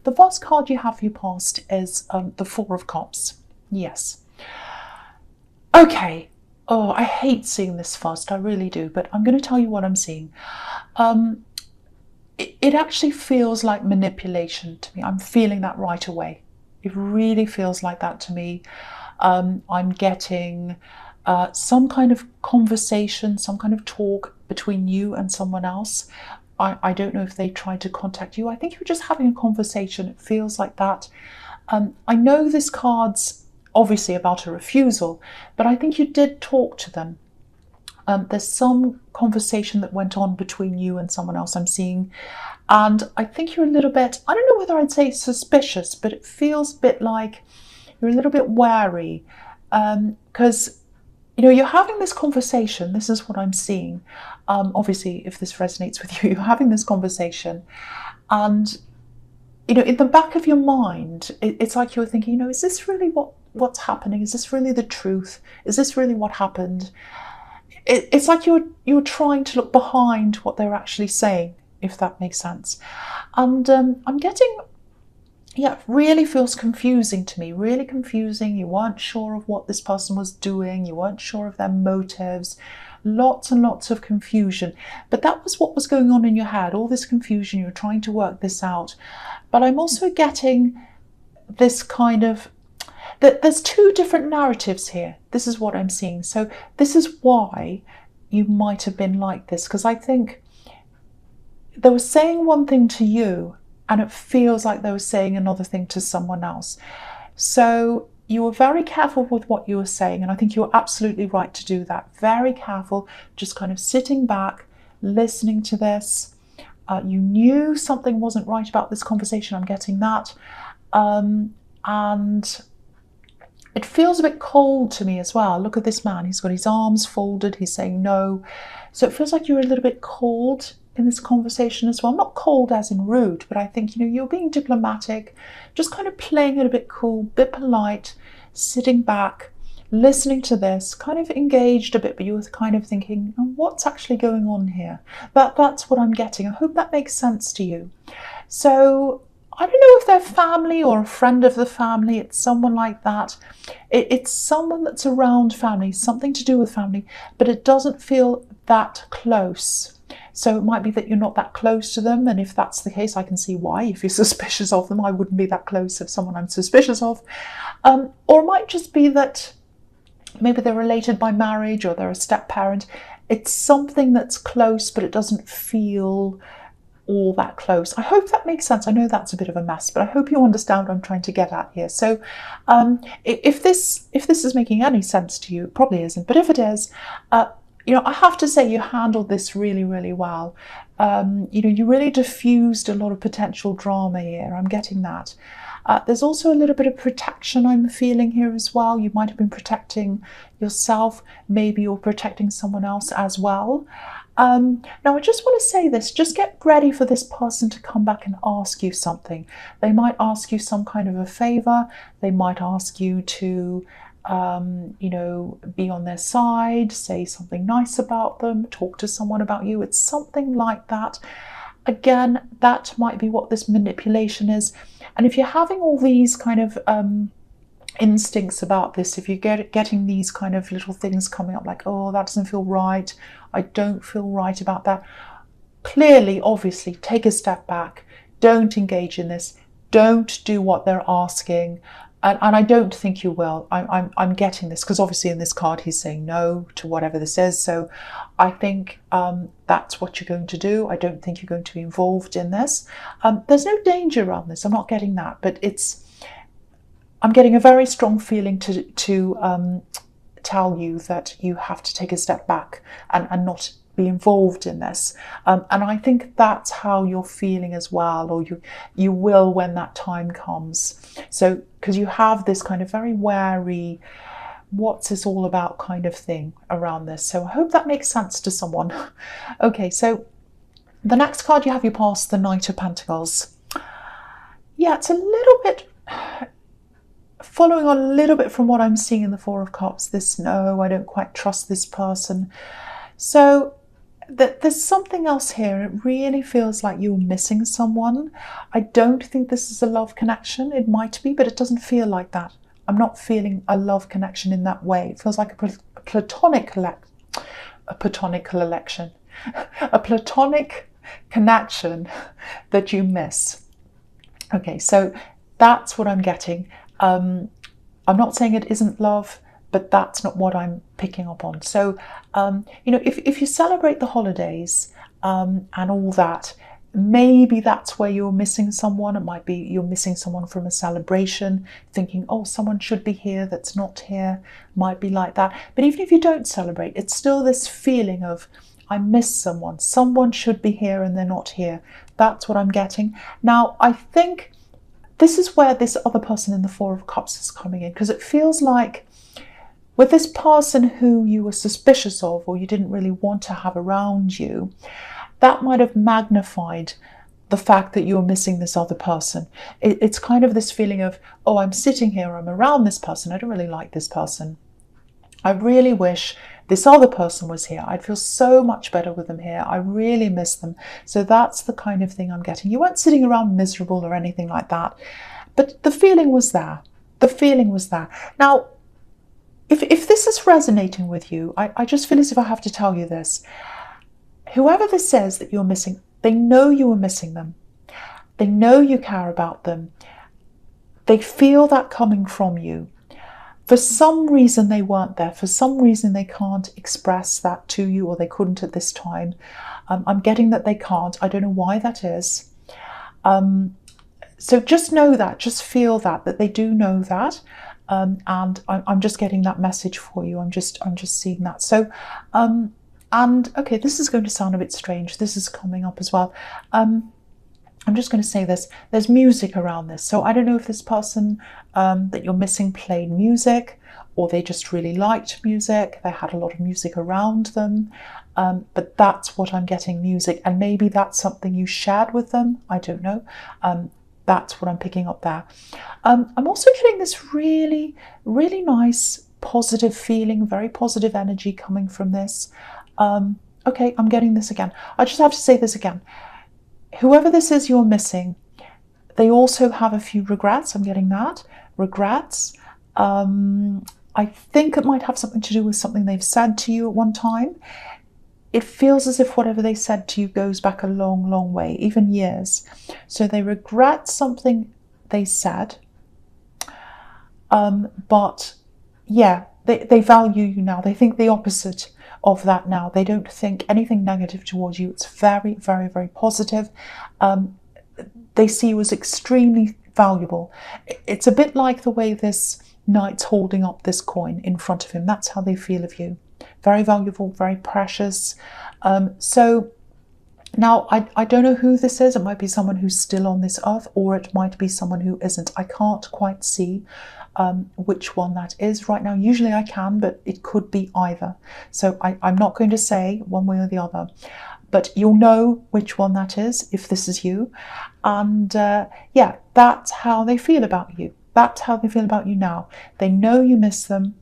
The first card you have for your past is the Four of Cups. Yes. Okay. Oh, I hate seeing this first. I really do. But I'm going to tell you what I'm seeing. It actually feels like manipulation to me. I'm feeling that right away. It really feels like that to me. I'm getting some kind of conversation, some kind of talk between you and someone else. I don't know if they tried to contact you. I think you're just having a conversation. It feels like that. I know this card's obviously about a refusal, but I think you did talk to them. There's some conversation that went on between you and someone else I'm seeing. And I think you're a little bit, I don't know whether I'd say suspicious, but it feels a bit like you're a little bit wary. Because, you're having this conversation. This is what I'm seeing. Obviously, if this resonates with you, you're having this conversation. And, in the back of your mind, it's like you're thinking, is this really what's happening? Is this really the truth? Is this really what happened? It's like you're trying to look behind what they're actually saying, if that makes sense. And I'm getting, it really feels confusing to me, really confusing. You weren't sure of what this person was doing. You weren't sure of their motives. Lots and lots of confusion. But that was what was going on in your head, all this confusion. You're trying to work this out. But I'm also getting this kind of, there's two different narratives here. This is what I'm seeing. So this is why you might have been like this, because I think they were saying one thing to you and it feels like they were saying another thing to someone else. So you were very careful with what you were saying, and I think you were absolutely right to do that. Very careful, just kind of sitting back, listening to this. You knew something wasn't right about this conversation. I'm getting that. And it feels a bit cold to me as well. Look at this man. He's got his arms folded. He's saying no. So it feels like you're a little bit cold in this conversation as well. Not cold as in rude, but I think, you're being diplomatic, just kind of playing it a bit cool, a bit polite, sitting back, listening to this, kind of engaged a bit, but you were kind of thinking, what's actually going on here? That's what I'm getting. I hope that makes sense to you. So I don't know if they're family or a friend of the family. It's someone like that. It's someone that's around family, something to do with family, but it doesn't feel that close. So it might be that you're not that close to them. And if that's the case, I can see why. If you're suspicious of them, I wouldn't be that close of someone I'm suspicious of. Or it might just be that maybe they're related by marriage or they're a step parent. It's something that's close, but it doesn't feel all that close. I hope that makes sense. I know that's a bit of a mess, but I hope you understand what I'm trying to get at here. So if this is making any sense to you, it probably isn't, but if it is, I have to say you handled this really, really well. You really diffused a lot of potential drama here. I'm getting that. There's also a little bit of protection I'm feeling here as well. You might have been protecting yourself. Maybe you're protecting someone else as well. Now, I just want to say this. Just get ready for this person to come back and ask you something. They might ask you some kind of a favor. They might ask you to be on their side, say something nice about them, talk to someone about you. It's something like that. Again, that might be what this manipulation is. And if you're having all these kind of instincts about this, if you're getting these kind of little things coming up like, oh, that doesn't feel right, I don't feel right about that, clearly, obviously, take a step back. Don't engage in this. Don't do what they're asking. And I don't think you will. I'm getting this because obviously in this card he's saying no to whatever this is. So I think that's what you're going to do. I don't think you're going to be involved in this. There's no danger around this. I'm not getting that, but I'm getting a very strong feeling to tell you that you have to take a step back and not be involved in this. And I think that's how you're feeling as well, or you will when that time comes. So, because you have this kind of very wary, what's this all about kind of thing around this. So I hope that makes sense to someone. Okay, so the next card you have, you pass the Knight of Pentacles. Yeah, it's a little bit following on a little bit from what I'm seeing in the Four of Cups. This, no, I don't quite trust this person. So There's something else here. It really feels like you're missing someone. I don't think this is a love connection. It might be, but it doesn't feel like that. I'm not feeling a love connection in that way. It feels like a platonic connection that you miss. Okay, so that's what I'm getting. I'm not saying it isn't love, but that's not what I'm picking up on. So, if you celebrate the holidays and all that, maybe that's where you're missing someone. It might be you're missing someone from a celebration, thinking, oh, someone should be here that's not here. Might be like that. But even if you don't celebrate, it's still this feeling of, I miss someone. Someone should be here and they're not here. That's what I'm getting. Now, I think this is where this other person in the Four of Cups is coming in, because it feels like with this person who you were suspicious of or you didn't really want to have around you, that might have magnified the fact that you're missing this other person. It's kind of this feeling of, oh, I'm sitting here, I'm around this person, I don't really like this person. I really wish this other person was here. I'd feel so much better with them here. I really miss them. So that's the kind of thing I'm getting. You weren't sitting around miserable or anything like that, but the feeling was there. The feeling was there. Now, if this is resonating with you, I just feel as if I have to tell you this. Whoever this says that you're missing, they know you are missing them. They know you care about them. They feel that coming from you. For some reason they weren't there. For some reason they can't express that to you, or they couldn't at this time. I'm getting that they can't. I don't know why that is. So just know that, just feel that they do know that. And I'm just getting that message for you. I'm just seeing that. So, and okay, this is going to sound a bit strange. This is coming up as well. I'm just going to say this. There's music around this. So I don't know if this person that you're missing played music, or they just really liked music. They had a lot of music around them. But that's what I'm getting, music. And maybe that's something you shared with them. I don't know. That's what I'm picking up there. I'm also getting this really, really nice, positive feeling, very positive energy coming from this. Okay, I'm getting this again. I just have to say this again. Whoever this is you're missing, they also have a few regrets. I'm getting that. Regrets. I think it might have something to do with something they've said to you at one time. It feels as if whatever they said to you goes back a long, long way, even years. So they regret something they said. But yeah, they value you now. They think the opposite of that now. They don't think anything negative towards you. It's very, very, very positive. They see you as extremely valuable. It's a bit like the way this knight's holding up this coin in front of him. That's how they feel of you. Very valuable, very precious. So now I don't know who this is. It might be someone who's still on this earth, or it might be someone who isn't. I can't quite see which one that is right now. Usually I can, but it could be either. So I'm not going to say one way or the other, but you'll know which one that is if this is you. And yeah, that's how they feel about you. That's how they feel about you now. They know you miss them.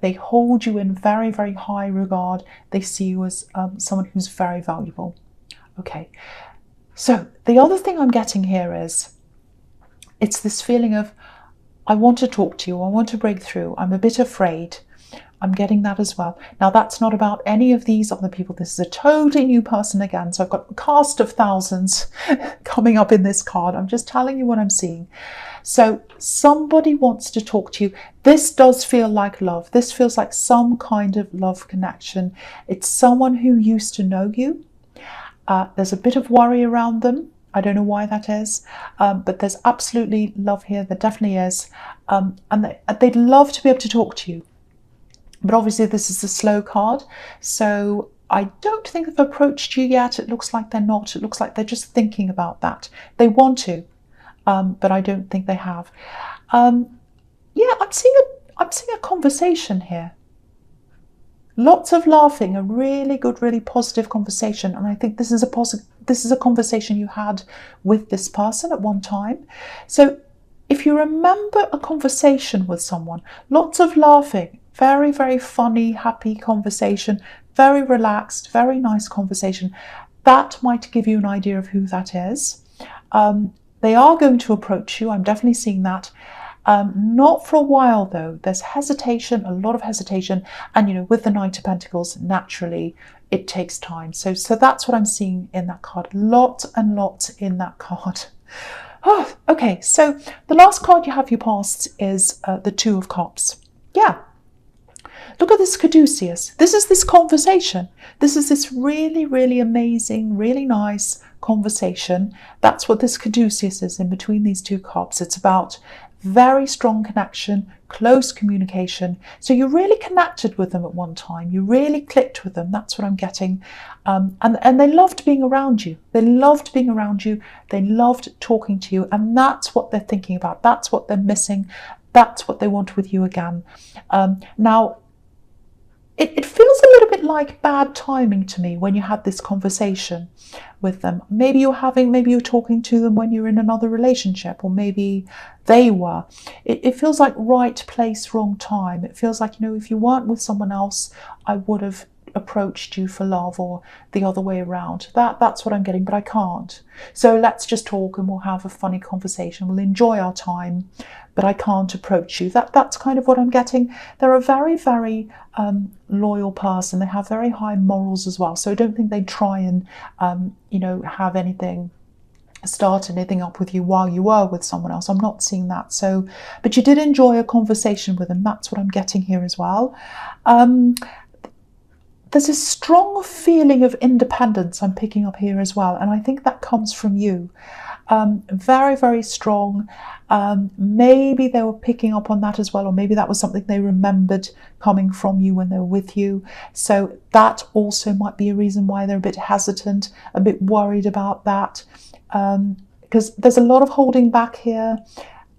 They hold you in very, very high regard. They see you as someone who's very valuable. Okay, so the other thing I'm getting here is, it's this feeling of, I want to talk to you, I want to break through, I'm a bit afraid. I'm getting that as well. Now, that's not about any of these other people. This is a totally new person again. So I've got a cast of thousands coming up in this card. I'm just telling you what I'm seeing. So somebody wants to talk to you. This does feel like love. This feels like some kind of love connection. It's someone who used to know you. There's a bit of worry around them. I don't know why that is, but there's absolutely love here. There definitely is. And they'd love to be able to talk to you. But obviously this is a slow card, so I don't think they've approached you yet. It looks like they're not. It looks like they're just thinking about that. They want to, but I don't think they have. Yeah, I'm seeing a conversation here. Lots of laughing, a really good, really positive conversation, and I think this is a conversation you had with this person at one time. So if you remember a conversation with someone, lots of laughing, very, very funny, happy conversation, very relaxed, very nice conversation. That might give you an idea of who that is. They are going to approach you. I'm definitely seeing that. Not for a while though. There's hesitation, a lot of hesitation, and with the Knight of Pentacles, naturally it takes time. So that's what I'm seeing in that card. Lot and lot in that card. Oh, okay, so the last card you have you passed is the Two of Cups. Yeah. Look at this caduceus. This is this conversation. This is this really, really amazing, really nice conversation. That's what this caduceus is in between these two cups. It's about very strong connection, close communication. So you really connected with them at one time. You really clicked with them. That's what I'm getting. And they loved being around you. They loved being around you. They loved talking to you. And that's what they're thinking about. That's what they're missing. That's what they want with you again. Now, it feels a little bit like bad timing to me when you had this conversation with them. Maybe you're talking to them when you're in another relationship, or maybe they were. It feels like right place, wrong time. It feels like, if you weren't with someone else, I would have approached you for love, or the other way around. That's what I'm getting, but I can't. So let's just talk and we'll have a funny conversation. We'll enjoy our time, but I can't approach you. That's kind of what I'm getting. They're a very, very loyal person. They have very high morals as well. So I don't think they'd try and, start anything up with you while you were with someone else. I'm not seeing that. So, but you did enjoy a conversation with them. That's what I'm getting here as well. There's a strong feeling of independence I'm picking up here as well. And I think that comes from you. Very, very strong. Maybe they were picking up on that as well, or maybe that was something they remembered coming from you when they were with you. So that also might be a reason why they're a bit hesitant, a bit worried about that. Because there's a lot of holding back here,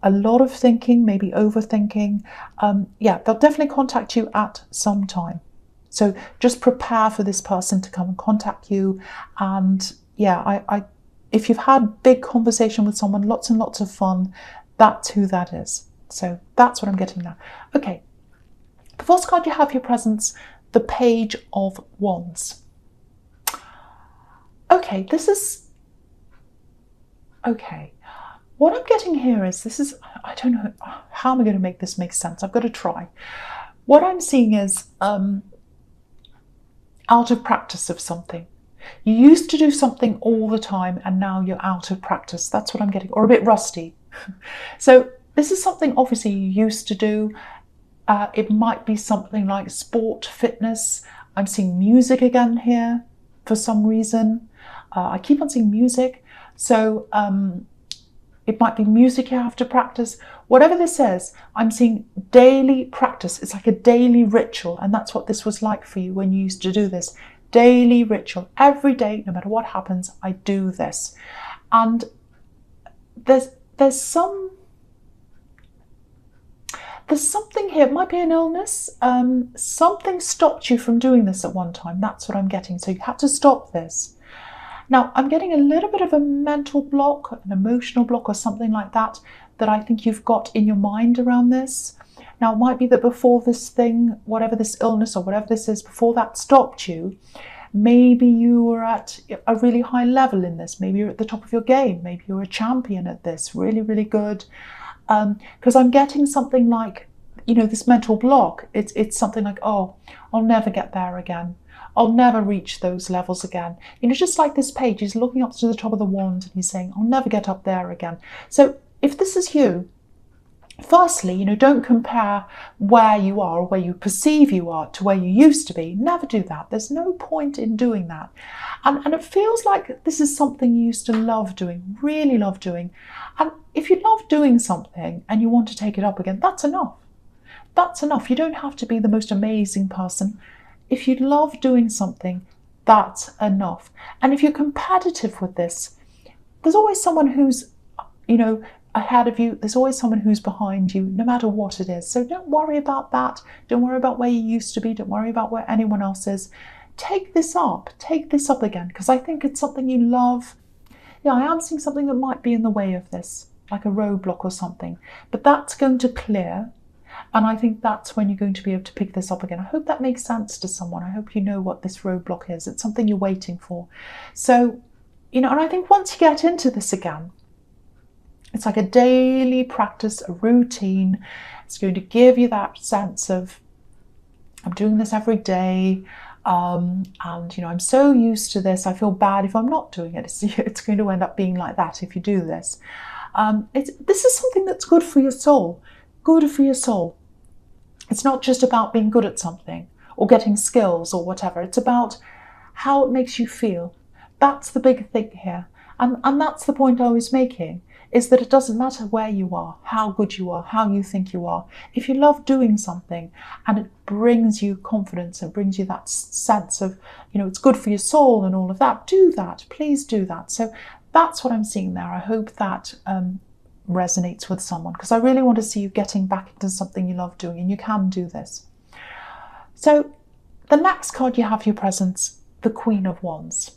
a lot of thinking, maybe overthinking. They'll definitely contact you at some time. So just prepare for this person to come and contact you. And if you've had big conversation with someone, lots and lots of fun, that's who that is. So that's what I'm getting now. Okay, the first card you have your presence, the Page of Wands. Okay, what I'm getting here is, I don't know, how am I going to make this make sense? I've got to try. What I'm seeing is out of practice of something. You used to do something all the time and now you're out of practice. That's what I'm getting, or a bit rusty. So this is something obviously you used to do. It might be something like sport, fitness. I'm seeing music again here for some reason. I keep on seeing music. So it might be music you have to practice. Whatever this is, I'm seeing daily practice. It's like a daily ritual. And that's what this was like for you when you used to do this. Daily ritual. Every day, no matter what happens, I do this. And there's something here. It might be an illness. Something stopped you from doing this at one time. That's what I'm getting. So you had to stop this. Now, I'm getting a little bit of a mental block, an emotional block or something like that I think you've got in your mind around this. Now, it might be that before this thing, whatever this illness or whatever this is, before that stopped you, maybe you were at a really high level in this. Maybe you're at the top of your game. Maybe you're a champion at this, really, really good. Because I'm getting something like, this mental block. It's something like, oh, I'll never get there again. I'll never reach those levels again. Just like this page, he's looking up to the top of the wand and he's saying, I'll never get up there again. So if this is you, firstly, don't compare where you are or where you perceive you are to where you used to be. Never do that. There's no point in doing that. And it feels like this is something you used to love doing, really love doing. And if you love doing something and you want to take it up again, that's enough. That's enough. You don't have to be the most amazing person. If you love doing something, that's enough. And if you're competitive with this, there's always someone who's, ahead of you. There's always someone who's behind you, no matter what it is. So don't worry about that. Don't worry about where you used to be. Don't worry about where anyone else is. Take this up again, because I think it's something you love. Yeah, I am seeing something that might be in the way of this, like a roadblock or something. But that's going to clear. And I think that's when you're going to be able to pick this up again. I hope that makes sense to someone. I hope you know what this roadblock is. It's something you're waiting for. So, and I think once you get into this again, it's like a daily practice, a routine. It's going to give you that sense of, I'm doing this every day. And I'm so used to this, I feel bad if I'm not doing it. It's going to end up being like that if you do this. This is something that's good for your soul. Good for your soul. It's not just about being good at something or getting skills or whatever. It's about how it makes you feel. That's the big thing here. And that's the point I was making, is that it doesn't matter where you are, how good you are, how you think you are. If you love doing something and it brings you confidence and brings you that sense of, it's good for your soul and all of that, do that. Please do that. So that's what I'm seeing there. I hope that resonates with someone, because I really want to see you getting back into something you love doing, and you can do this. So the next card you have for your presents, the Queen of Wands.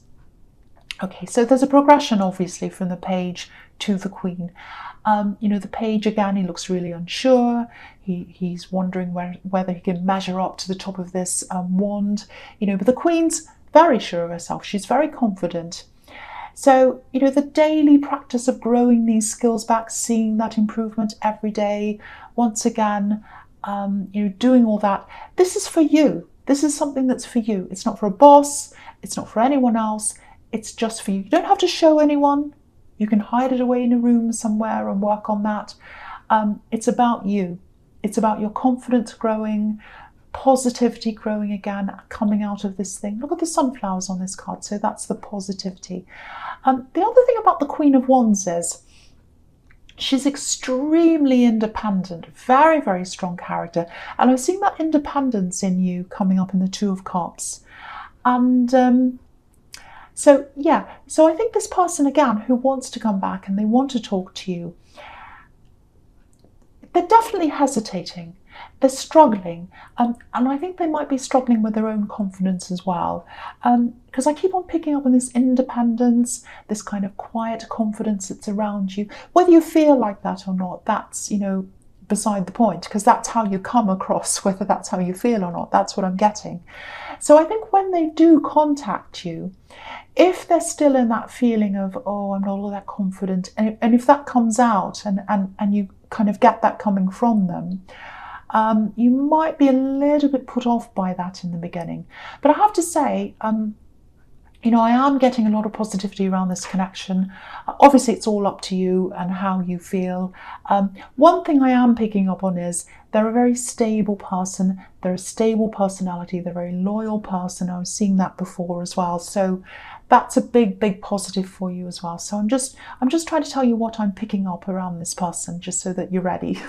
Okay, so there's a progression obviously from the page to the Queen. The page again, he looks really unsure. He's wondering whether he can measure up to the top of this wand. But the Queen's very sure of herself. She's very confident. So, the daily practice of growing these skills back, seeing that improvement every day, once again, doing all that. This is for you. This is something that's for you. It's not for a boss. It's not for anyone else. It's just for you. You don't have to show anyone. You can hide it away in a room somewhere and work on that. It's about you. It's about your confidence growing, positivity growing again, coming out of this thing. Look at the sunflowers on this card. So that's the positivity. The other thing about the Queen of Wands is she's extremely independent, very, very strong character. And I'm seeing that independence in you coming up in the Two of Cups. And so I think this person, again, who wants to come back and they want to talk to you, they're definitely hesitating. They're struggling. And I think they might be struggling with their own confidence as well. Because I keep on picking up on this independence, this kind of quiet confidence that's around you. Whether you feel like that or not, that's, beside the point, because that's how you come across, whether that's how you feel or not. That's what I'm getting. So I think when they do contact you, if they're still in that feeling of, oh, I'm not all that confident, and if that comes out and you kind of get that coming from them, you might be a little bit put off by that in the beginning. But I have to say, I am getting a lot of positivity around this connection. Obviously, it's all up to you and how you feel. One thing I am picking up on is they're a very stable person. They're a stable personality. They're a very loyal person. I was seeing that before as well. So that's a big, big positive for you as well. So I'm just trying to tell you what I'm picking up around this person, just so that you're ready.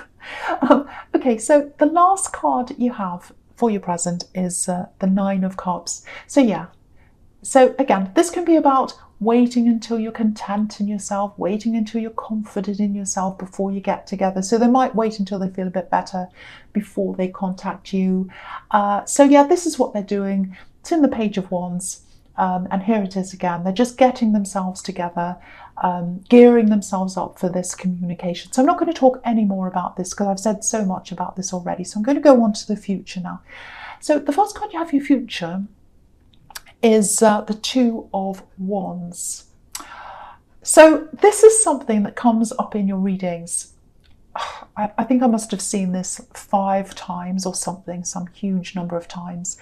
Okay, so the last card you have for your present is the Nine of Cups. So again, this can be about waiting until you're content in yourself, waiting until you're confident in yourself before you get together. So they might wait until they feel a bit better before they contact you. This is what they're doing. It's in the Page of Wands. And here it is again. They're just getting themselves together, gearing themselves up for this communication. So I'm not going to talk any more about this because I've said so much about this already. So I'm going to go on to the future now. So the first card you have for your future is the Two of Wands. So this is something that comes up in your readings. I think I must have seen this 5 times or something, some huge number of times.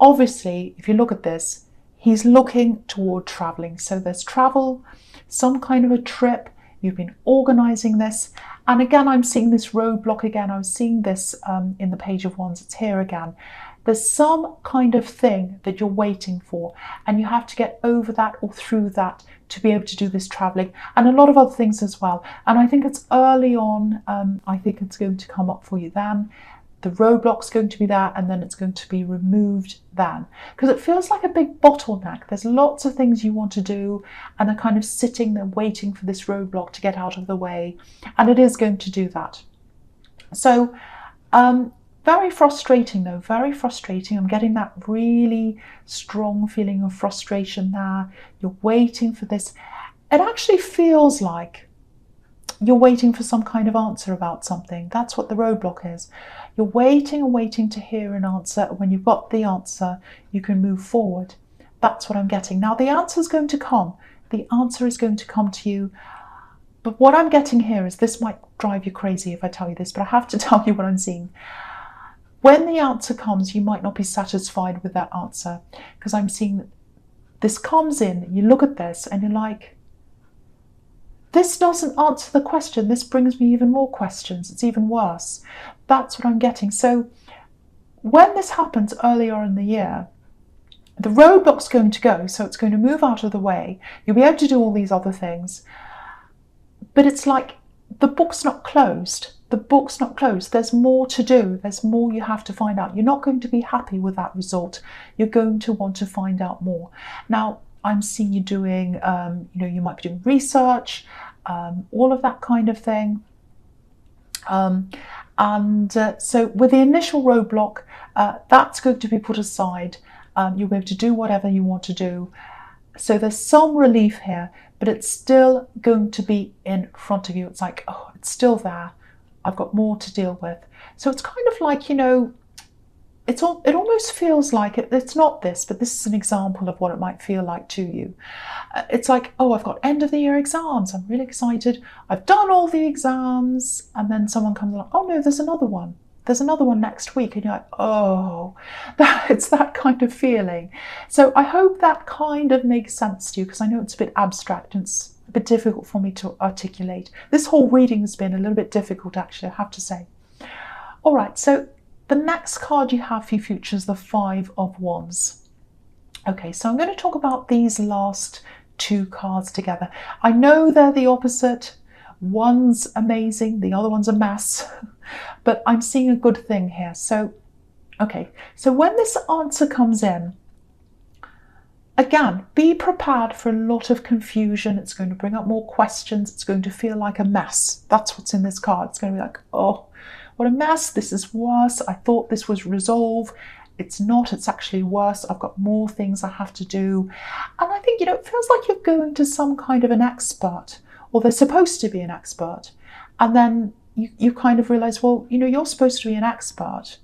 Obviously, if you look at this, he's looking toward traveling. So there's travel, some kind of a trip. You've been organizing this. And again, I'm seeing this roadblock again. I was seeing this in the Page of Wands. It's here again. There's some kind of thing that you're waiting for, and you have to get over that or through that to be able to do this traveling, and a lot of other things as well. And I think it's early on. I think it's going to come up for you then. The roadblock's going to be there, and then it's going to be removed then. Because it feels like a big bottleneck. There's lots of things you want to do, and they're kind of sitting there waiting for this roadblock to get out of the way. And it is going to do that. So, very frustrating though, very frustrating. I'm getting that really strong feeling of frustration there. You're waiting for this. It actually feels like you're waiting for some kind of answer about something. That's what the roadblock is. You're waiting and waiting to hear an answer. When you've got the answer, you can move forward. That's what I'm getting. Now, the answer is going to come. The answer is going to come to you. But what I'm getting here is, this might drive you crazy if I tell you this, but I have to tell you what I'm seeing. When the answer comes, you might not be satisfied with that answer, because I'm seeing this comes in, you look at this and you're like, this doesn't answer the question. This brings me even more questions. It's even worse. That's what I'm getting. So when this happens earlier in the year, the roadblock's going to go, so it's going to move out of the way. You'll be able to do all these other things. But it's like the book's not closed. The book's not closed. There's more to do. There's more you have to find out. You're not going to be happy with that result. You're going to want to find out more. Now, I'm seeing you doing, you might be doing research, all of that kind of thing. So with the initial roadblock, that's going to be put aside. You'll be able to do whatever you want to do. So there's some relief here, but it's still going to be in front of you. It's like, oh, it's still there. I've got more to deal with. So it's kind of like, it almost feels like it's not this, but this is an example of what it might feel like to you. It's like, oh, I've got end of the year exams. I'm really excited. I've done all the exams. And then someone comes along, oh no, there's another one. There's another one next week. And you're like, oh, it's that kind of feeling. So I hope that kind of makes sense to you, because I know it's a bit abstract and it's a bit difficult for me to articulate. This whole reading has been a little bit difficult, actually, I have to say. All right, so the next card you have for your future is the Five of Wands. Okay, so I'm going to talk about these last two cards together. I know they're the opposite. One's amazing, the other one's a mess, but I'm seeing a good thing here. So, okay, so when this answer comes in, again, be prepared for a lot of confusion. It's going to bring up more questions. It's going to feel like a mess. That's what's in this card. It's going to be like, oh, what a mess. This is worse. I thought this was resolved. It's not. It's actually worse. I've got more things I have to do. And I think, it feels like you're going to some kind of an expert, or they're supposed to be an expert. And then you kind of realize, well, you're supposed to be an expert,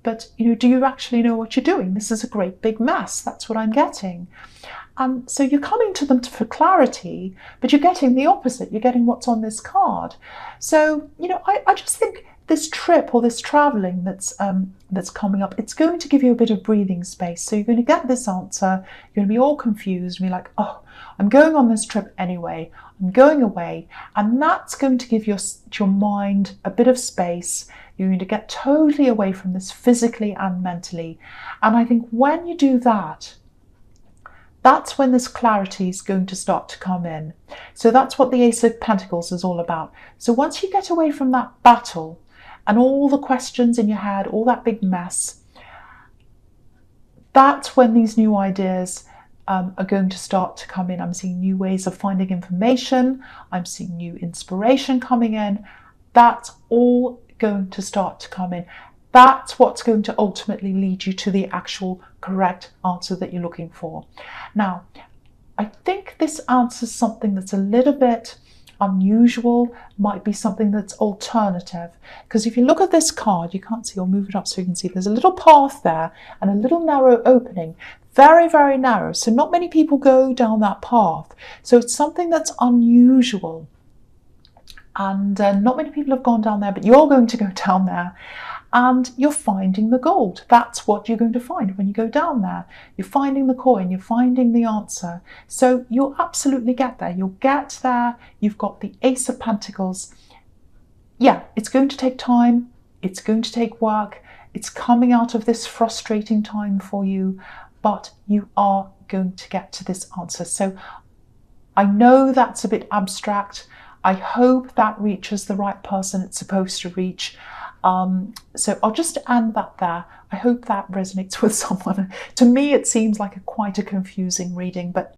but, do you actually know what you're doing? This is a great big mess. That's what I'm getting. And so you're coming to them for clarity, but you're getting the opposite. You're getting what's on this card. So, I just think this trip or this traveling that's coming up, it's going to give you a bit of breathing space. So you're going to get this answer. You're going to be all confused and be like, oh, I'm going on this trip anyway. I'm going away. And that's going to give your mind a bit of space. You're going to get totally away from this physically and mentally. And I think when you do that, that's when this clarity is going to start to come in. So that's what the Ace of Pentacles is all about. So once you get away from that battle and all the questions in your head, all that big mess, that's when these new ideas are going to start to come in. I'm seeing new ways of finding information. I'm seeing new inspiration coming in. That's all going to start to come in. That's what's going to ultimately lead you to the actual correct answer that you're looking for. Now, I think this answer is something that's a little bit unusual, might be something that's alternative. Because if you look at this card, you can't see, I'll move it up so you can see, there's a little path there and a little narrow opening. Very, very narrow. So not many people go down that path. So it's something that's unusual. And not many people have gone down there, but you're going to go down there. And you're finding the gold. That's what you're going to find when you go down there. You're finding the coin, you're finding the answer. So you'll absolutely get there. You'll get there. You've got the Ace of Pentacles. Yeah, it's going to take time. It's going to take work. It's coming out of this frustrating time for you, but you are going to get to this answer. So I know that's a bit abstract. I hope that reaches the right person it's supposed to reach. So I'll just end that there. I hope that resonates with someone. To me, it seems like quite a confusing reading, but